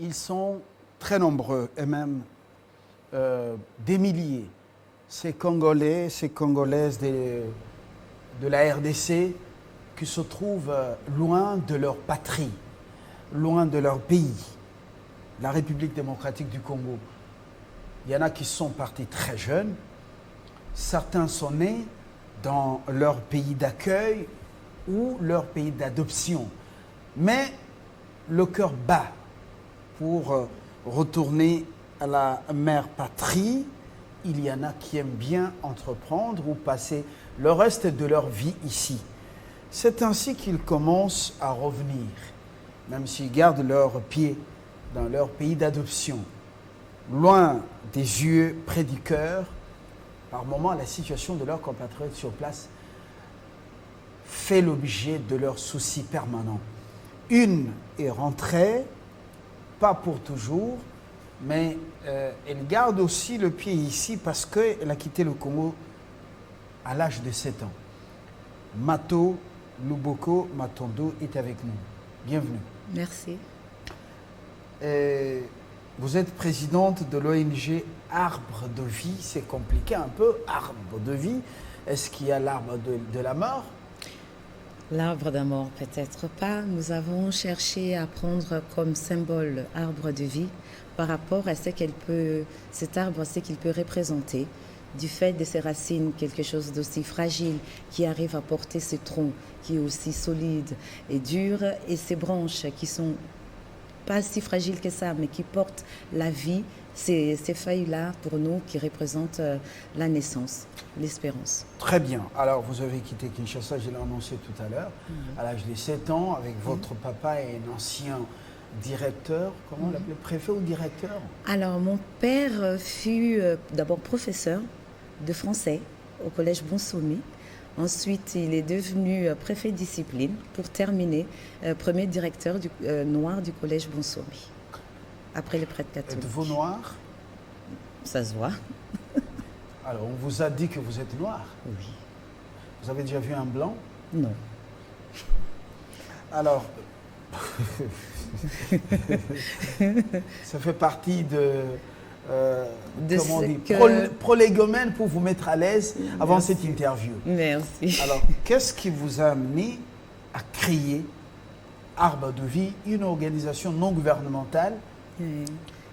Ils sont très nombreux et même des milliers. Ces Congolais, ces Congolaises de la RDC qui se trouvent loin de leur patrie, loin de leur pays, la République démocratique du Congo. Il y en a qui sont partis très jeunes. Certains sont nés dans leur pays d'accueil ou leur pays d'adoption. Mais le cœur bat pour retourner à la mère patrie. Il y en a qui aiment bien entreprendre ou passer le reste de leur vie ici. C'est ainsi qu'ils commencent à revenir, même s'ils gardent leurs pieds dans leur pays d'adoption. Loin des yeux près du cœur, par moments, la situation de leurs compatriotes sur place fait l'objet de leurs soucis permanents. Une est rentrée, pas pour toujours, mais elle garde aussi le pied ici parce qu'elle a quitté le Congo à l'âge de 7 ans. Mato Luboko Matondo est avec nous. Bienvenue. Merci. Vous êtes présidente de l'ONG Arbre de Vie. C'est compliqué un peu, Arbre de Vie. Est-ce qu'il y a l'arbre de la mort? L'arbre de mort, peut-être pas. Nous avons cherché à prendre comme symbole arbre de vie par rapport à cet arbre, ce qu'il peut représenter, du fait de ses racines, quelque chose d'aussi fragile qui arrive à porter ce tronc qui est aussi solide et dur, et ses branches qui sont pas si fragiles que ça, mais qui portent la vie, ces feuilles-là pour nous qui représentent la naissance, l'espérance. Très bien. Alors vous avez quitté Kinshasa, je l'ai annoncé tout à l'heure, à l'âge de 7 ans, avec votre papa et un ancien directeur, comment on l'appelait, préfet ou directeur? Alors mon père fut d'abord professeur de français au collège Bonsomi. Ensuite, il est devenu préfet discipline pour terminer premier directeur noir du collège Bonsomi. Après les prêtres catholiques. Êtes-vous noir? Ça se voit. Alors, on vous a dit que vous êtes noir? Oui. Vous avez déjà vu un blanc? Non. Alors, ça fait partie comment on dit, prolégomène pour vous mettre à l'aise avant cette interview. Merci. Alors, qu'est-ce qui vous a amené à créer Arbre de Vie, une organisation non gouvernementale,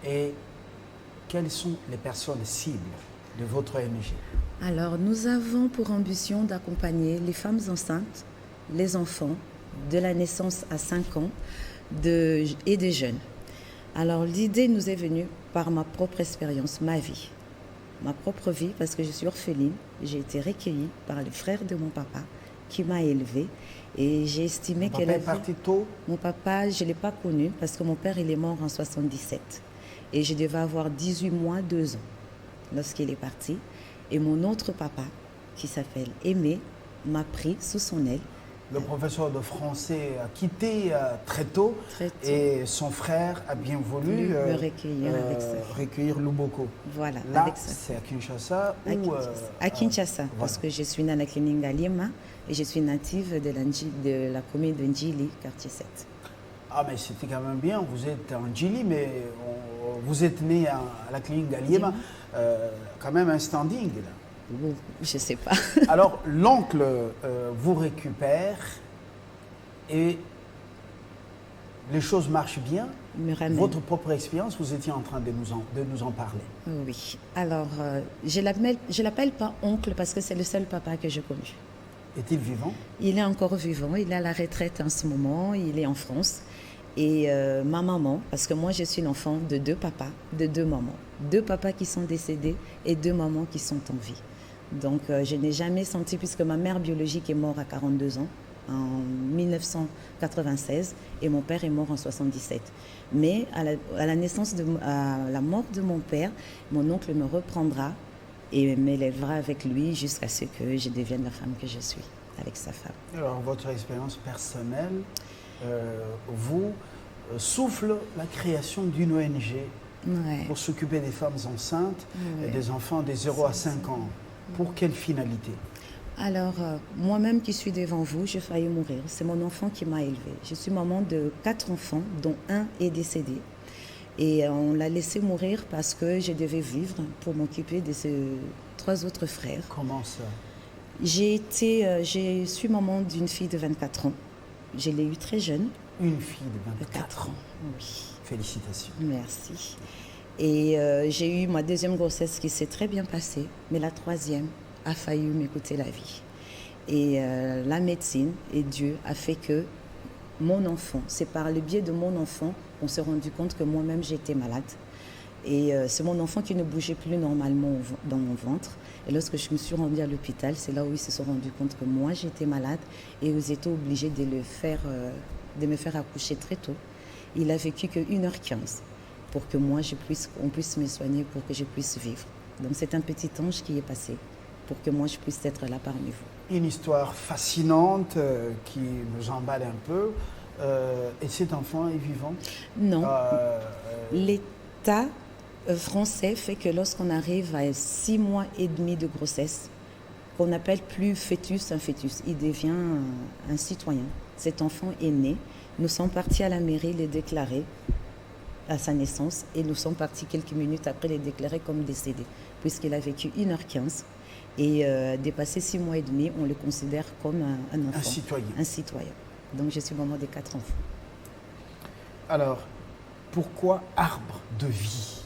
et quelles sont les personnes cibles de votre ONG? Alors, nous avons pour ambition d'accompagner les femmes enceintes, les enfants, de la naissance à 5 ans et des jeunes. Alors, l'idée nous est venue par ma propre expérience, ma vie. Ma propre vie, parce que je suis orpheline. J'ai été recueillie par les frères de mon papa qui m'a élevée. Et j'ai estimé qu'elle avait... Mon papa est parti tôt? Mon papa, je ne l'ai pas connu parce que mon père, il est mort en 77. Et je devais avoir 18 mois, 2 ans lorsqu'il est parti. Et mon autre papa, qui s'appelle Aimé, m'a pris sous son aile. Le professeur de français a quitté très tôt, et son frère a bien voulu me recueillir avec ça. Recueillir Luboko. Voilà, là, avec ça. c'est à Kinshasa à Kinshasa, voilà. Parce que je suis née à la clinique Ngaliema et je suis native de la commune de Ndjili, quartier 7. Ah, mais c'était quand même bien, vous êtes en Ndjili, mais vous êtes né à la clinique Ngaliema, quand même un standing là. Je ne sais pas. Alors, l'oncle vous récupère et les choses marchent bien. Votre propre expérience, vous étiez en train de nous en parler. Oui. Alors, je ne l'appelle pas oncle parce que c'est le seul papa que j'ai connu. Est-il vivant? Il est encore vivant. Il est à la retraite en ce moment. Il est en France. Et ma maman, parce que moi je suis l'enfant de 2 papas, de 2 mamans. 2 papas qui sont décédés et 2 mamans qui sont en vie. Donc je n'ai jamais senti, puisque ma mère biologique est morte à 42 ans, en 1996, et mon père est mort en 77. Mais à la mort de mon père, mon oncle me reprendra et m'élèvera avec lui jusqu'à ce que je devienne la femme que je suis, avec sa femme. Alors votre expérience personnelle vous souffle la création d'une ONG pour s'occuper des femmes enceintes et des enfants des 0 à 5 ans. Pour quelle finalité? Alors, moi-même qui suis devant vous, j'ai failli mourir. C'est mon enfant qui m'a élevée. Je suis maman de 4 enfants, dont un est décédé. Et on l'a laissé mourir parce que je devais vivre pour m'occuper de ses 3 autres frères. Comment ça? Je suis maman d'une fille de 24 ans. Je l'ai eue très jeune. Une fille de 24 ans. Oui. Félicitations. Merci. Et j'ai eu ma 2e grossesse qui s'est très bien passée, mais la 3e a failli me coûter la vie. Et la médecine et Dieu a fait que mon enfant, c'est par le biais de mon enfant qu'on s'est rendu compte que moi-même j'étais malade. Et c'est mon enfant qui ne bougeait plus normalement dans mon ventre. Et lorsque je me suis rendue à l'hôpital, c'est là où ils se sont rendus compte que moi j'étais malade et ils étaient obligés de me faire accoucher très tôt. Il a vécu que 1h15 pour que moi on puisse me soigner, pour que je puisse vivre. Donc c'est un petit ange qui est passé pour que moi je puisse être là parmi vous. Une histoire fascinante qui nous emballe un peu. Et cet enfant est vivant? Non. L'État français fait que lorsqu'on arrive à 6 mois et demi de grossesse, qu'on n'appelle plus fœtus un fœtus, il devient un citoyen. Cet enfant est né. Nous sommes partis à la mairie le déclarer à sa naissance et nous sommes partis quelques minutes après le déclarer comme décédé, puisqu'il a vécu 1h15. Et dépassé 6 mois et demi, on le considère comme un enfant. Un citoyen. Un citoyen. Donc je suis maman de 4 enfants. Alors, pourquoi arbre de vie?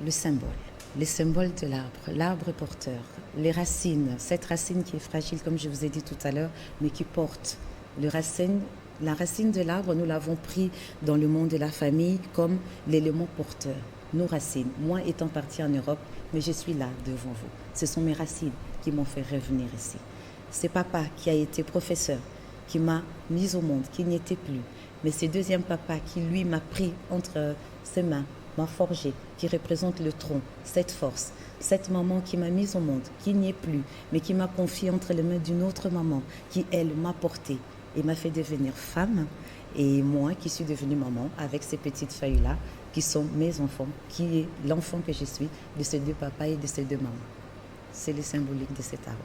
Le symbole de l'arbre porteur, les racines, cette racine qui est fragile comme je vous ai dit tout à l'heure, mais qui porte. La racine de l'arbre, nous l'avons pris dans le monde de la famille comme l'élément porteur. Nos racines, moi étant partie en Europe, mais je suis là devant vous. Ce sont mes racines qui m'ont fait revenir ici. C'est papa qui a été professeur, qui m'a mise au monde, qui n'y était plus. Mais c'est 2e papa qui, lui, m'a pris entre ses mains, m'a forgé, qui représente le tronc, cette force. Cette maman qui m'a mise au monde, qui n'y est plus, mais qui m'a confiée entre les mains d'une autre maman, qui, elle, m'a portée et m'a fait devenir femme. Et moi qui suis devenue maman, avec ces petites feuilles-là, qui sont mes enfants, qui est l'enfant que je suis de ces 2 papas et de ces 2 mamans. C'est le symbolique de cet arbre.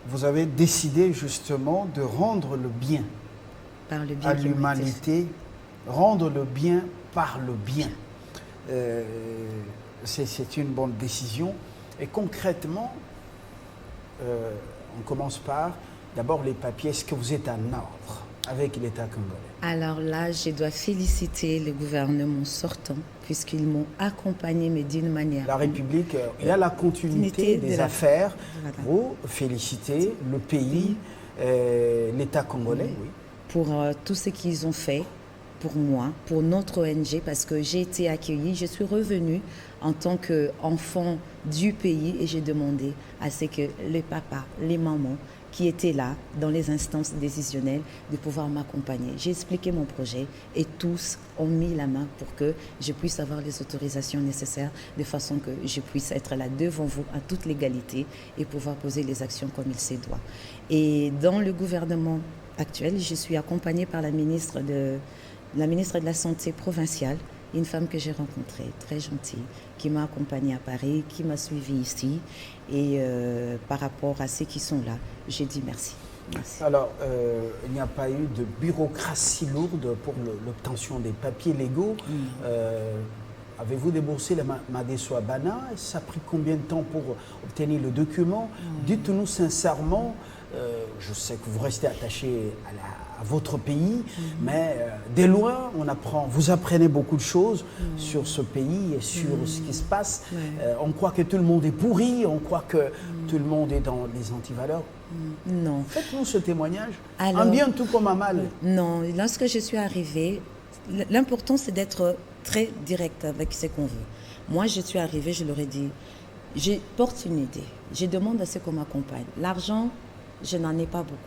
Vous avez décidé justement de rendre le bien, par le bien à l'humanité, rendre le bien par le bien. C'est une bonne décision. Et concrètement, on commence par d'abord les papiers. Est-ce que vous êtes en ordre avec l'État congolais? Alors là, je dois féliciter le gouvernement sortant, puisqu'ils m'ont accompagné, mais d'une manière... La République, il y a la continuité des affaires. Voilà. Vous félicitez le pays, l'État congolais. Oui. Pour tout ce qu'ils ont fait pour moi, pour notre ONG, parce que j'ai été accueillie. Je suis revenue en tant qu'enfant du pays et j'ai demandé à ce que les papas, les mamans, qui étaient là dans les instances décisionnelles de pouvoir m'accompagner. J'ai expliqué mon projet et tous ont mis la main pour que je puisse avoir les autorisations nécessaires de façon que je puisse être là devant vous en toute légalité et pouvoir poser les actions comme il se doit. Et dans le gouvernement actuel, je suis accompagnée par la ministre de la Santé provinciale, une femme que j'ai rencontrée, très gentille, qui m'a accompagnée à Paris, qui m'a suivie ici. Et par rapport à ceux qui sont là, j'ai dit merci. Merci. Alors, il n'y a pas eu de bureaucratie lourde pour l'obtention des papiers légaux. Avez-vous déboursé la Madeso Abana? Ça a pris combien de temps pour obtenir le document? Dites-nous sincèrement, je sais que vous restez attaché à votre pays, mais dès loin, vous apprenez beaucoup de choses sur ce pays et sur ce qui se passe. On croit que tout le monde est pourri, on croit que tout le monde est dans les antivaleurs. Non. Faites-nous ce témoignage, Alors, un bien tout comme un mal. Non, lorsque je suis arrivée, l'important c'est d'être très direct avec ce qu'on veut. Moi, je suis arrivée, je leur ai dit, je porte une idée, je demande à ce qu'on m'accompagne. L'argent, je n'en ai pas beaucoup.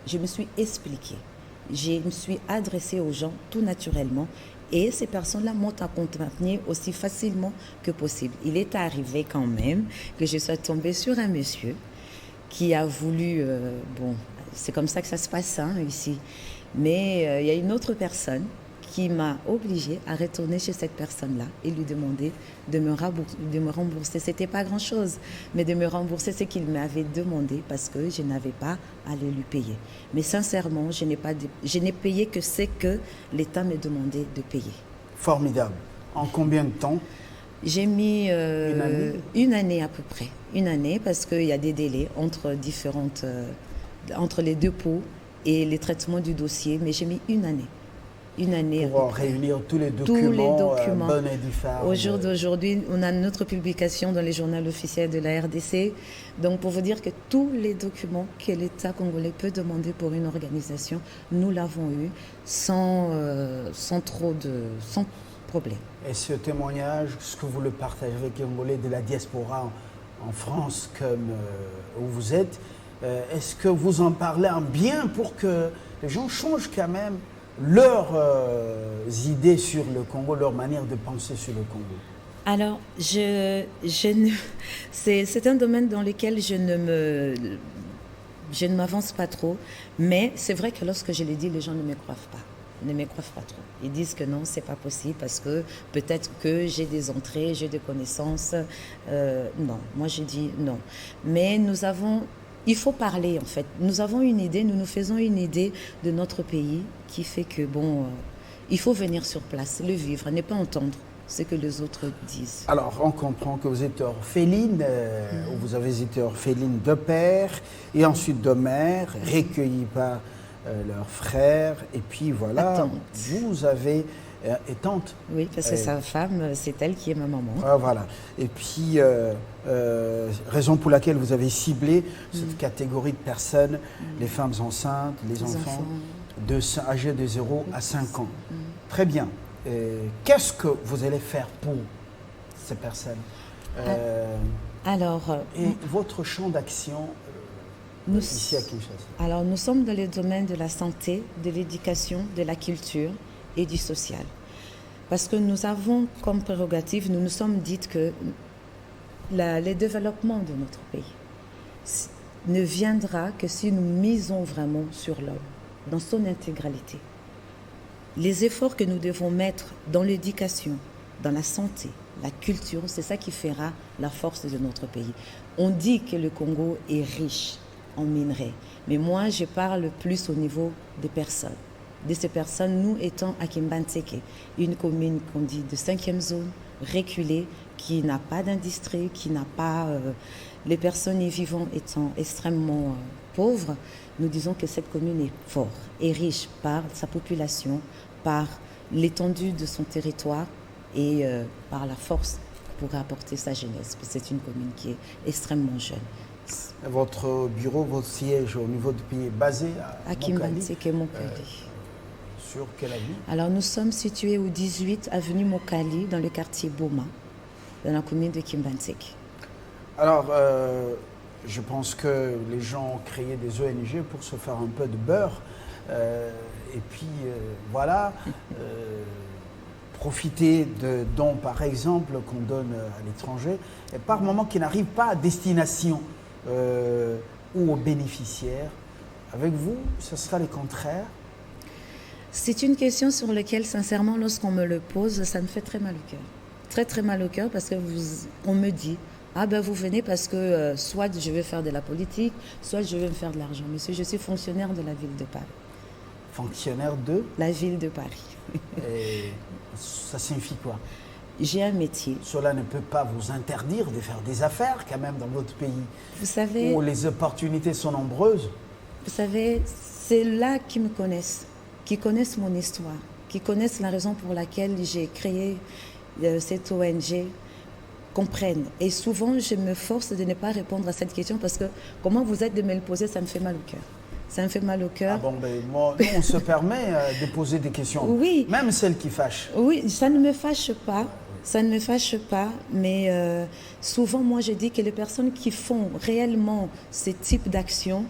Je me suis expliquée. Je me suis adressée aux gens tout naturellement et ces personnes-là m'ont accompagnée aussi facilement que possible. Il est arrivé quand même que je sois tombée sur un monsieur qui a voulu... bon, c'est comme ça que ça se passe ici. Mais il y a une autre personne qui m'a obligée à retourner chez cette personne-là et lui demander de me rembourser. Ce n'était pas grand-chose, mais de me rembourser ce qu'il m'avait demandé parce que je n'avais pas à le lui payer. Mais sincèrement, je n'ai payé que ce que l'État me demandait de payer. Formidable. En combien de temps? J'ai mis une année à peu près. Une année parce qu'il y a des délais entre les dépôts et les traitements du dossier, mais j'ai mis une année. Une année pour réunir tous les documents. Bonne et due forme. Au jour d'aujourd'hui, on a notre publication dans les journaux officiels de la RDC. Donc, pour vous dire que tous les documents que l'État congolais peut demander pour une organisation, nous l'avons eu sans problème. Et ce témoignage, est-ce que vous le partagez avec les Congolais de la diaspora en France, comme où vous êtes, est-ce que vous en parlez en bien pour que les gens changent quand même leurs idées sur le Congo, leur manière de penser sur le Congo? Alors, c'est un domaine dans lequel je ne m'avance pas trop, mais c'est vrai que lorsque je le dis, les gens ne me croient pas. Ne me croient pas trop. Ils disent que non, c'est pas possible parce que peut-être que j'ai des entrées, j'ai des connaissances. Non, moi je dis non. Mais il faut parler en fait. Nous avons une idée, nous nous faisons une idée de notre pays qui fait que il faut venir sur place, le vivre, ne pas entendre ce que les autres disent. Alors, on comprend que vous êtes orpheline, vous avez été orpheline de père et ensuite de mère, recueillie par leurs frères, et puis voilà, vous avez et tante. Oui, parce que sa femme, c'est elle qui est ma maman. Voilà. Et puis, raison pour laquelle vous avez ciblé cette catégorie de personnes, les femmes enceintes, les enfants âgés de 0 à 5 ans. Très bien. Qu'est-ce que vous allez faire pour ces personnes et votre champ d'action ici à Kinshasa? Alors, nous sommes dans le domaine de la santé, de l'éducation, de la culture et du social. Parce que nous avons comme prérogative, nous nous sommes dites que le développement de notre pays ne viendra que si nous misons vraiment sur l'homme, dans son intégralité. Les efforts que nous devons mettre dans l'éducation, dans la santé, la culture, c'est ça qui fera la force de notre pays. On dit que le Congo est riche en minerais, mais moi je parle plus au niveau des personnes. De ces personnes, nous étant à Kimbantseke, une commune qu'on dit de 5e zone, reculée, qui n'a pas d'industrie, qui n'a pas... les personnes y vivant étant extrêmement pauvres, nous disons que cette commune est forte et riche par sa population, par l'étendue de son territoire et par la force pour apporter sa jeunesse. C'est une commune qui est extrêmement jeune. Votre bureau, votre siège au niveau du pays est basé à Kimbantseke, Mokali. Sur quelle avenue? Alors nous sommes situés au 18 avenue Mokali, dans le quartier Boma, dans la commune de Kimbantseke. Alors, je pense que les gens ont créé des ONG pour se faire un peu de beurre. Et puis, voilà, profiter de dons, par exemple, qu'on donne à l'étranger, et par moment qui n'arrivent pas à destination ou aux bénéficiaires. Avec vous, ce sera le contraire. C'est une question sur laquelle, sincèrement, lorsqu'on me le pose, ça me fait très mal au cœur. Très, très mal au cœur parce qu'on me dit « Ah ben vous venez parce que soit je veux faire de la politique, soit je veux me faire de l'argent. Monsieur, je suis fonctionnaire de la ville de Paris. » Fonctionnaire de? La ville de Paris. Et ça signifie quoi? J'ai un métier. Cela ne peut pas vous interdire de faire des affaires quand même dans votre pays. Vous savez... Où les opportunités sont nombreuses. Vous savez, c'est là qu'ils me connaissent, qui connaissent mon histoire, qui connaissent la raison pour laquelle j'ai créé cette ONG, comprennent. Et souvent, je me force de ne pas répondre à cette question parce que comment vous êtes de me le poser, ça me fait mal au cœur. Ça me fait mal au cœur. Ah bon, ben moi, nous, on se permet de poser des questions, oui. Même celles qui fâchent. Oui, ça ne me fâche pas. Ça ne me fâche pas, mais souvent, moi, je dis que les personnes qui font réellement ce type d'action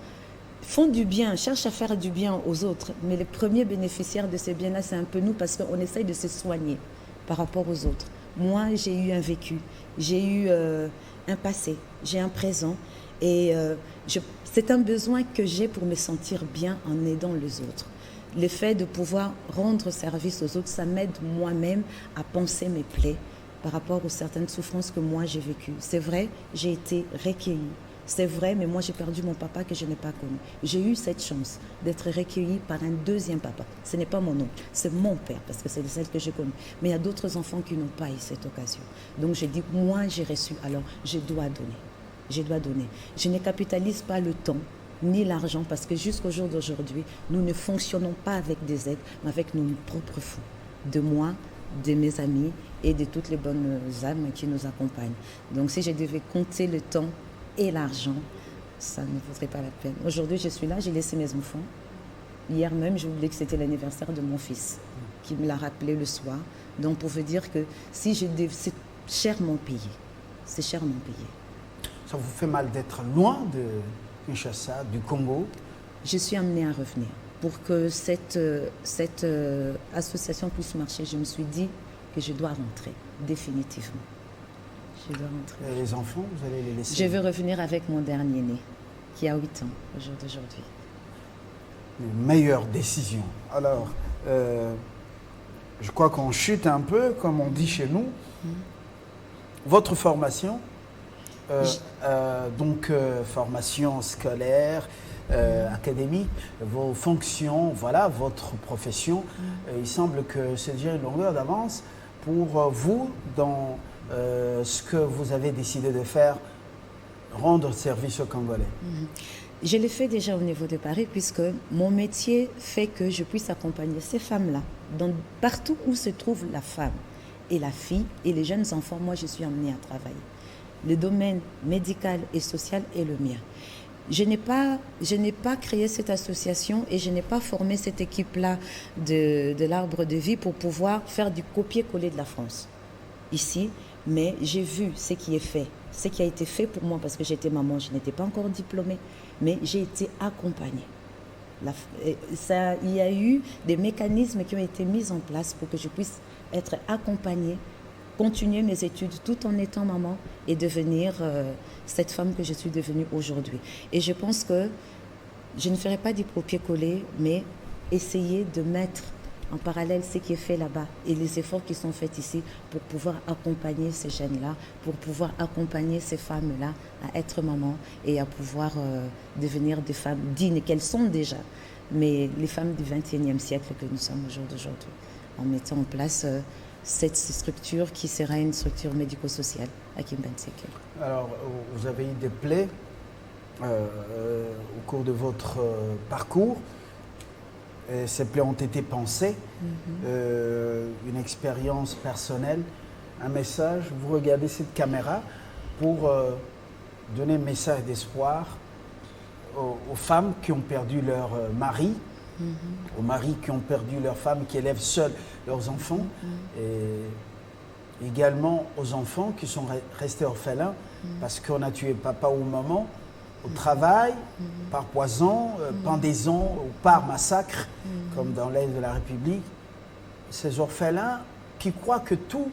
font du bien, cherchent à faire du bien aux autres. Mais les premiers bénéficiaires de ces biens-là, c'est un peu nous parce qu'on essaye de se soigner par rapport aux autres. Moi, j'ai eu un vécu, j'ai eu un passé, j'ai un présent et c'est un besoin que j'ai pour me sentir bien en aidant les autres. le fait de pouvoir rendre service aux autres, ça m'aide moi-même à penser mes plaies par rapport aux certaines souffrances que moi j'ai vécues. C'est vrai, j'ai été recueillie. C'est vrai, mais moi j'ai perdu mon papa que je n'ai pas connu. J'ai eu cette chance d'être recueillie par un deuxième papa. Ce n'est pas mon oncle, c'est mon père, parce que c'est celle que j'ai connue. Mais il y a d'autres enfants qui n'ont pas eu cette occasion. Donc j'ai dit, moi j'ai reçu, alors je dois donner. Je dois donner. Je ne capitalise pas le temps ni l'argent, parce que jusqu'au jour d'aujourd'hui, nous ne fonctionnons pas avec des aides, mais avec nos propres fonds. De moi, de mes amis et de toutes les bonnes âmes qui nous accompagnent. Donc si je devais compter le temps et l'argent, ça ne vaudrait pas la peine. Aujourd'hui, je suis là, j'ai laissé mes enfants. Hier même, j'ai oublié que c'était l'anniversaire de mon fils, qui me l'a rappelé le soir. Donc, pour vous dire que si c'est chèrement payé. C'est chèrement payé. Ça vous fait mal d'être loin de Kinshasa, du Congo? Je suis amenée à revenir. Pour que cette association puisse marcher, je me suis dit que je dois rentrer, définitivement. Je dois rentrer. Et les enfants, vous allez les laisser? Je veux revenir avec mon dernier né, qui a 8 ans au jour d'aujourd'hui. Une meilleure décision. Alors, je crois qu'on chute un peu, comme on dit chez nous. Votre formation, formation scolaire, académique, vos fonctions, voilà, votre profession, il semble que c'est déjà une longueur d'avance pour vous dans ce que vous avez décidé de faire, rendre service aux Congolais. Je l'ai fait déjà au niveau de Paris, puisque mon métier fait que je puisse accompagner ces femmes-là, partout où se trouve la femme et la fille et les jeunes enfants. Moi, je suis amenée à travailler. Le domaine médical et social est le mien. Je n'ai pas créé cette association et je n'ai pas formé cette équipe-là de l'arbre de vie pour pouvoir faire du copier-coller de la France ici, mais j'ai vu ce qui est fait, ce qui a été fait pour moi, parce que j'étais maman, je n'étais pas encore diplômée, mais j'ai été accompagnée. Il y a eu des mécanismes qui ont été mis en place pour que je puisse être accompagnée, continuer mes études tout en étant maman et devenir cette femme que je suis devenue aujourd'hui. Et je pense que je ne ferai pas du copier-coller, mais essayer de mettre en parallèle ce qui est fait là-bas et les efforts qui sont faits ici pour pouvoir accompagner ces jeunes-là, pour pouvoir accompagner ces femmes-là à être maman et à pouvoir devenir des femmes dignes qu'elles sont déjà, mais les femmes du XXIe siècle que nous sommes au jour d'aujourd'hui, en mettant en place cette structure qui sera une structure médico-sociale à Kimbanzeke. Alors, vous avez eu des plaies au cours de votre parcours. Et ces plaies ont été pensées, une expérience personnelle, un message. Vous regardez cette caméra pour donner un message d'espoir aux femmes qui ont perdu leur mari, aux maris qui ont perdu leurs femmes, qui élèvent seuls leurs enfants, et également aux enfants qui sont restés orphelins parce qu'on a tué papa ou maman au travail, par poison, pendaison ou par massacre, comme dans l'Est de la République. Ces orphelins qui croient que tout,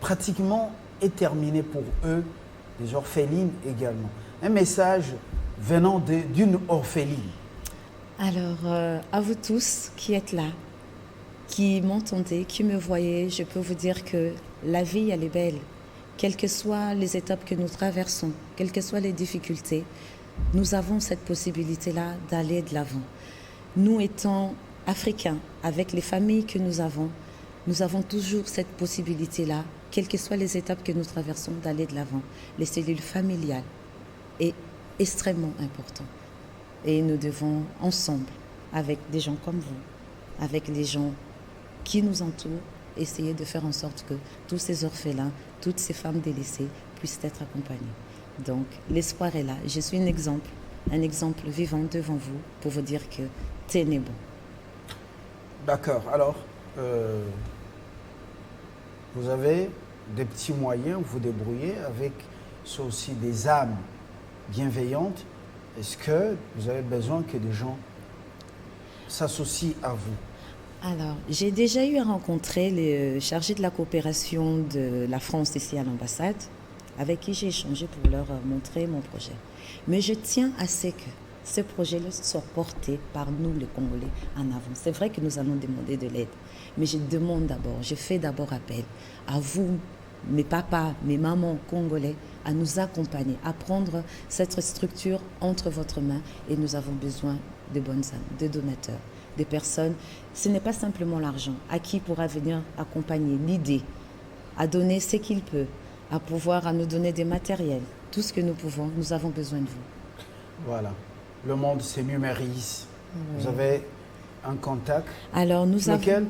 pratiquement, est terminé pour eux, des orphelines également. Un message venant d'une orpheline. Alors, à vous tous qui êtes là, qui m'entendez, qui me voyez, je peux vous dire que la vie, elle est belle. Quelles que soient les étapes que nous traversons, quelles que soient les difficultés, nous avons cette possibilité-là d'aller de l'avant. Nous étant Africains, avec les familles que nous avons toujours cette possibilité-là, quelles que soient les étapes que nous traversons, d'aller de l'avant. Les cellules familiales est extrêmement important. Et nous devons, ensemble, avec des gens comme vous, avec les gens qui nous entourent, essayer de faire en sorte que tous ces orphelins, toutes ces femmes délaissées puissent être accompagnées. Donc, l'espoir est là. Je suis un exemple vivant devant vous pour vous dire que tenez bon. D'accord. Alors, vous avez des petits moyens, vous débrouillez avec aussi des âmes bienveillantes. Est-ce que vous avez besoin que des gens s'associent à vous? Alors, j'ai déjà eu à rencontrer les chargés de la coopération de la France ici à l'ambassade, avec qui j'ai échangé pour leur montrer mon projet. Mais je tiens à ce que ces projets-là sont portés par nous, les Congolais, en avant. C'est vrai que nous allons demander de l'aide, mais je fais d'abord appel à vous, mes papas, mes mamans congolais, à nous accompagner, à prendre cette structure entre votre main, et nous avons besoin de bonnes âmes, de donateurs, des personnes. Ce n'est pas simplement l'argent, à qui pourra venir accompagner l'idée, à donner ce qu'il peut, à nous donner des matériels, tout ce que nous pouvons, nous avons besoin de vous. Voilà. Le monde se numérise. Oui. Vous avez un contact sur lequel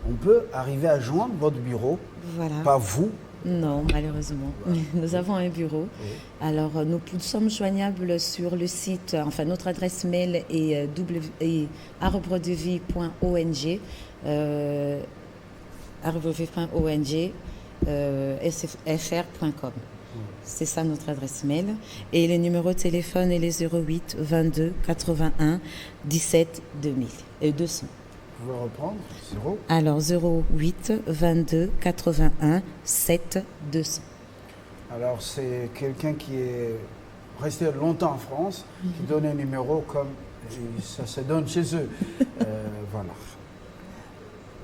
on peut arriver à joindre votre bureau. Voilà. Pas vous. Non, malheureusement. Voilà. Nous avons un bureau. Oui. Alors, nous sommes joignables sur le site, enfin, notre adresse mail est arbredevie.ong, arbredevie.ong, sfr.com. C'est ça notre adresse mail. Et les numéros de téléphone est les 08 22 81 17 2000 et 200. Vous pouvez reprendre 0. Alors 08 22 81 7 200. Alors c'est quelqu'un qui est resté longtemps en France, qui donne un numéro comme ça se donne chez eux. Voilà.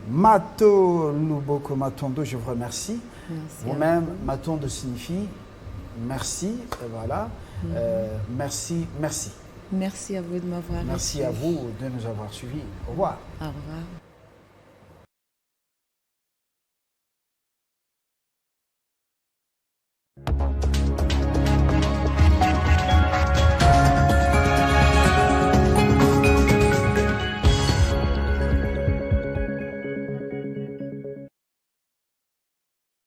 Mato Luboko Matondo, je vous remercie. Vous-même, Matondo signifie merci. Voilà. Merci. Merci à vous de m'avoir reçu. Merci à vous de nous avoir suivis. Au revoir. Au revoir.